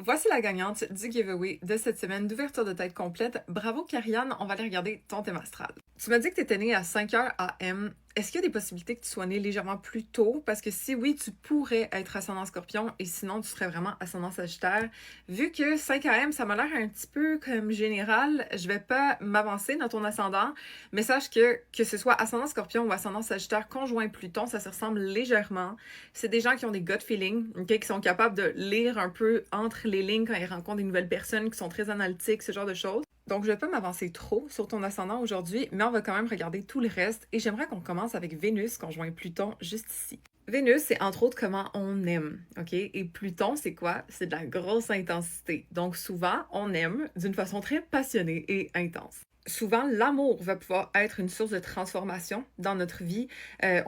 Voici la gagnante du giveaway de cette semaine d'ouverture de tête complète. Bravo Karianne, on va aller regarder ton thème astral. Tu m'as dit que tu étais née à 5h AM. Est-ce qu'il y a des possibilités que tu sois née légèrement plus tôt? Parce que si oui, tu pourrais être ascendant Scorpion et sinon, tu serais vraiment ascendant Sagittaire. Vu que 5 AM, ça m'a l'air un petit peu comme général, je vais pas m'avancer dans ton ascendant, mais sache que ce soit ascendant Scorpion ou ascendant Sagittaire conjoint Pluton, ça se ressemble légèrement. C'est des gens qui ont des gut feelings, okay, qui sont capables de lire un peu entre les lignes quand ils rencontrent des nouvelles personnes, qui sont très analytiques, ce genre de choses. Donc, je vais pas m'avancer trop sur ton ascendant aujourd'hui, mais on va quand même regarder tout le reste et j'aimerais qu'on commence avec Vénus conjoint Pluton juste ici. Vénus, c'est entre autres comment on aime, ok? Et Pluton, c'est quoi? C'est de la grosse intensité. Donc, souvent, on aime d'une façon très passionnée et intense. Souvent, l'amour va pouvoir être une source de transformation dans notre vie.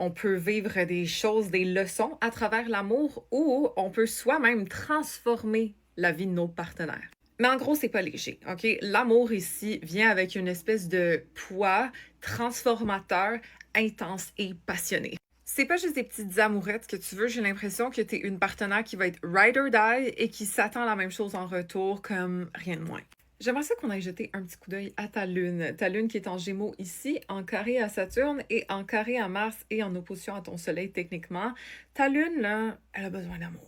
On peut vivre des choses, des leçons à travers l'amour ou on peut soi-même transformer la vie de nos partenaires. Mais en gros, c'est pas léger, OK? L'amour ici vient avec une espèce de poids transformateur, intense et passionné. C'est pas juste des petites amourettes que tu veux, j'ai l'impression que t'es une partenaire qui va être ride or die et qui s'attend à la même chose en retour comme rien de moins. J'aimerais ça qu'on aille jeter un petit coup d'œil à ta lune qui est en Gémeaux ici, en carré à Saturne et en carré à Mars et en opposition à ton soleil techniquement. Ta lune, là, elle a besoin d'amour.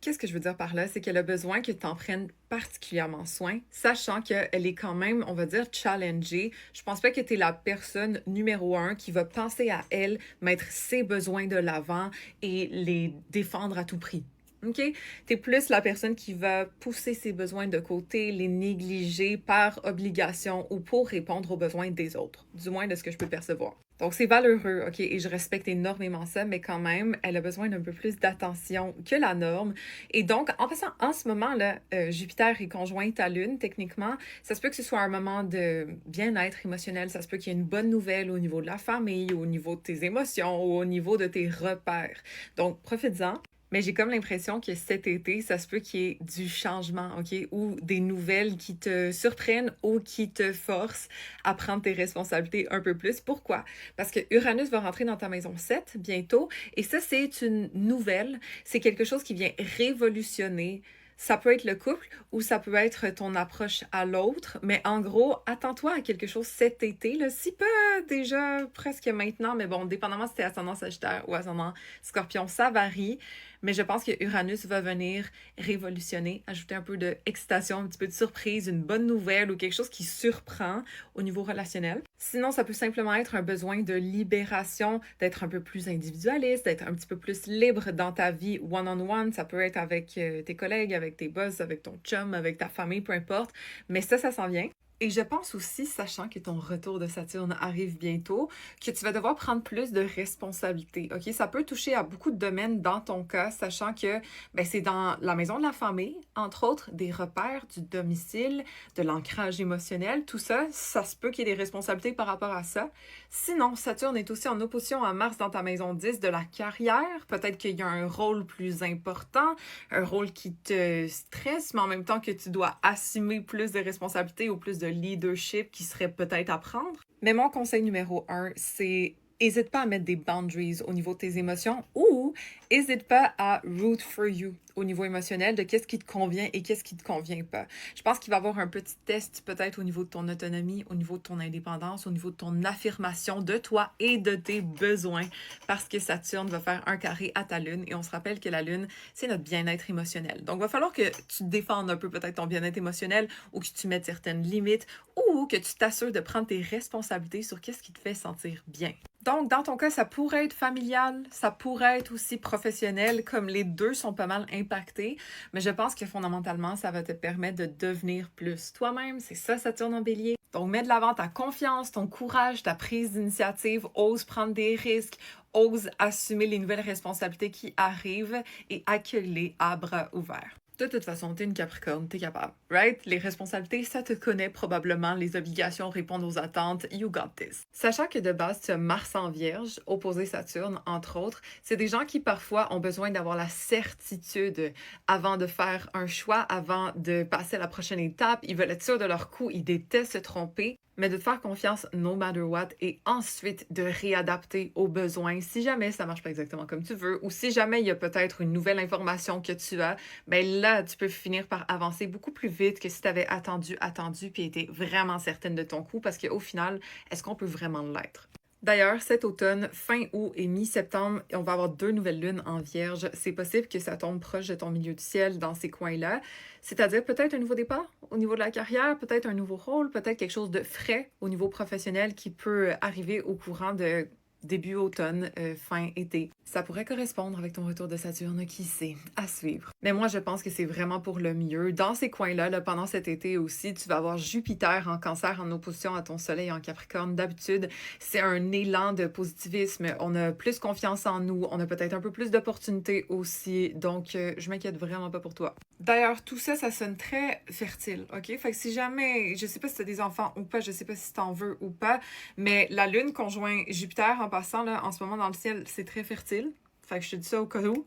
Qu'est-ce que je veux dire par là? C'est qu'elle a besoin que tu en prennes particulièrement soin, sachant qu'elle est quand même, on va dire, challengée. Je pense pas que tu es la personne numéro 1 qui va penser à elle, mettre ses besoins de l'avant et les défendre à tout prix. OK? T'es plus la personne qui va pousser ses besoins de côté, les négliger par obligation ou pour répondre aux besoins des autres, du moins de ce que je peux percevoir. Donc, c'est valeureux, OK? Et je respecte énormément ça, mais quand même, elle a besoin d'un peu plus d'attention que la norme. Et donc, en passant, en ce moment-là, Jupiter est conjoint à Lune, techniquement. Ça se peut que ce soit un moment de bien-être émotionnel. Ça se peut qu'il y ait une bonne nouvelle au niveau de la famille, au niveau de tes émotions, ou au niveau de tes repères. Donc, profites-en. Mais j'ai comme l'impression que cet été, ça se peut qu'il y ait du changement, OK? Ou des nouvelles qui te surprennent ou qui te forcent à prendre tes responsabilités un peu plus. Pourquoi? Parce que Uranus va rentrer dans ta maison 7 bientôt. Et ça, c'est une nouvelle. C'est quelque chose qui vient révolutionner. Ça peut être le couple ou ça peut être ton approche à l'autre, mais en gros, attends-toi à quelque chose cet été, là, si pas déjà presque maintenant, mais bon, dépendamment si t'es ascendant Sagittaire ou ascendant Scorpion, ça varie, mais je pense que Uranus va venir révolutionner, ajouter un peu d'excitation, un petit peu de surprise, une bonne nouvelle ou quelque chose qui surprend au niveau relationnel. Sinon, ça peut simplement être un besoin de libération, d'être un peu plus individualiste, d'être un petit peu plus libre dans ta vie one-on-one. Ça peut être avec tes collègues, avec tes boss, avec ton chum, avec ta famille, peu importe. Mais ça s'en vient. Et je pense aussi, sachant que ton retour de Saturne arrive bientôt, que tu vas devoir prendre plus de responsabilités. OK? Ça peut toucher à beaucoup de domaines dans ton cas, sachant que ben, c'est dans la maison de la famille, entre autres, des repères du domicile, de l'ancrage émotionnel, tout ça, ça se peut qu'il y ait des responsabilités par rapport à ça. Sinon, Saturne est aussi en opposition à Mars dans ta maison 10 de la carrière. Peut-être qu'il y a un rôle plus important, un rôle qui te stresse, mais en même temps que tu dois assumer plus de responsabilités ou plus de leadership qui serait peut-être à prendre. Mais mon conseil numéro 1, c'est n'hésite pas à mettre des boundaries au niveau de tes émotions ou n'hésite pas à root for you au niveau émotionnel de qu'est-ce qui te convient et qu'est-ce qui te convient pas. Je pense qu'il va y avoir un petit test peut-être au niveau de ton autonomie, au niveau de ton indépendance, au niveau de ton affirmation de toi et de tes besoins parce que Saturne va faire un carré à ta lune et on se rappelle que la lune, c'est notre bien-être émotionnel. Donc, il va falloir que tu défendes un peu peut-être ton bien-être émotionnel ou que tu mettes certaines limites ou que tu t'assures de prendre tes responsabilités sur qu'est-ce qui te fait sentir bien. Donc, dans ton cas, ça pourrait être familial, ça pourrait être aussi professionnel, comme les deux sont pas mal impactés, mais je pense que fondamentalement, ça va te permettre de devenir plus toi-même. C'est ça, Saturne en bélier. Donc, mets de l'avant ta confiance, ton courage, ta prise d'initiative, ose prendre des risques, ose assumer les nouvelles responsabilités qui arrivent et accueille-les à bras ouverts. De toute façon, t'es une Capricorne, t'es capable, right? Les responsabilités, ça te connaît probablement. Les obligations répondent aux attentes. You got this. Sachant que de base, tu as Mars en Vierge, opposé Saturne, entre autres, c'est des gens qui parfois ont besoin d'avoir la certitude avant de faire un choix, avant de passer à la prochaine étape. Ils veulent être sûrs de leur coup, ils détestent se tromper. mais de te faire confiance no matter what et ensuite de réadapter aux besoins si jamais ça marche pas exactement comme tu veux ou si jamais il y a peut-être une nouvelle information que tu as, ben là, tu peux finir par avancer beaucoup plus vite que si tu avais attendu puis été vraiment certaine de ton coup parce qu'au final, est-ce qu'on peut vraiment l'être? D'ailleurs, cet automne, fin août et mi-septembre, on va avoir 2 nouvelles lunes en Vierge. C'est possible que ça tombe proche de ton milieu du ciel dans ces coins-là. C'est-à-dire peut-être un nouveau départ au niveau de la carrière, peut-être un nouveau rôle, peut-être quelque chose de frais au niveau professionnel qui peut arriver au courant de début automne, fin été. Ça pourrait correspondre avec ton retour de Saturne, qui sait, à suivre. Mais moi, je pense que c'est vraiment pour le mieux. Dans ces coins-là, là, pendant cet été aussi, tu vas avoir Jupiter en Cancer en opposition à ton Soleil en Capricorne. D'habitude, c'est un élan de positivisme. On a plus confiance en nous, on a peut-être un peu plus d'opportunités aussi. Donc, je m'inquiète vraiment pas pour toi. D'ailleurs, tout ça, ça sonne très fertile, OK? Fait que si jamais, je sais pas si tu as des enfants ou pas, je sais pas si t'en veux ou pas, mais la Lune conjoint Jupiter en passant, là, en ce moment dans le ciel, c'est très fertile. Fait que je te dis ça au cas où.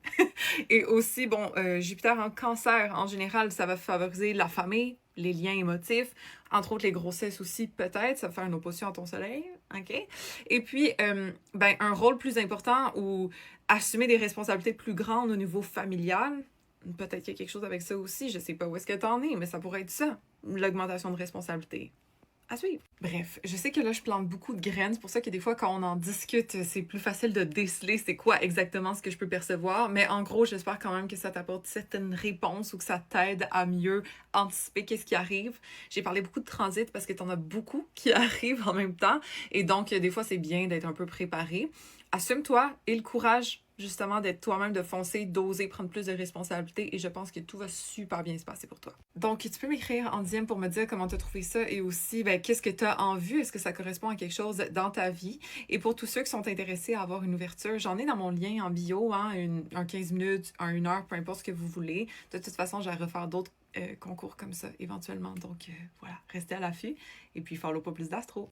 Et aussi, bon, Jupiter en Cancer, en général, ça va favoriser la famille, les liens émotifs, entre autres les grossesses aussi, peut-être, ça va faire une opposition à ton soleil, OK? Et puis, ben, un rôle plus important ou assumer des responsabilités plus grandes au niveau familial, peut-être qu'il y a quelque chose avec ça aussi, je sais pas où est-ce que t'en es, mais ça pourrait être ça, l'augmentation de responsabilité. À suivre. Bref, je sais que là, je plante beaucoup de graines. C'est pour ça que des fois, quand on en discute, c'est plus facile de déceler c'est quoi exactement ce que je peux percevoir. Mais en gros, j'espère quand même que ça t'apporte certaines réponses ou que ça t'aide à mieux anticiper qu'est-ce qui arrive. J'ai parlé beaucoup de transit parce que t'en as beaucoup qui arrivent en même temps. Et donc, des fois, c'est bien d'être un peu préparé. Assume-toi et le courage, justement, d'être toi-même, de foncer, d'oser prendre plus de responsabilités et je pense que tout va super bien se passer pour toi. Donc, tu peux m'écrire en DM pour me dire comment tu as trouvé ça et aussi, ben, qu'est-ce que tu as en vue? Est-ce que ça correspond à quelque chose dans ta vie? Et pour tous ceux qui sont intéressés à avoir une ouverture, j'en ai dans mon lien en bio, hein, un 15 minutes, un 1 heure, peu importe ce que vous voulez. De toute façon, je vais refaire d'autres concours comme ça éventuellement. Donc, voilà, restez à l'affût et puis follow pas plus d'astro.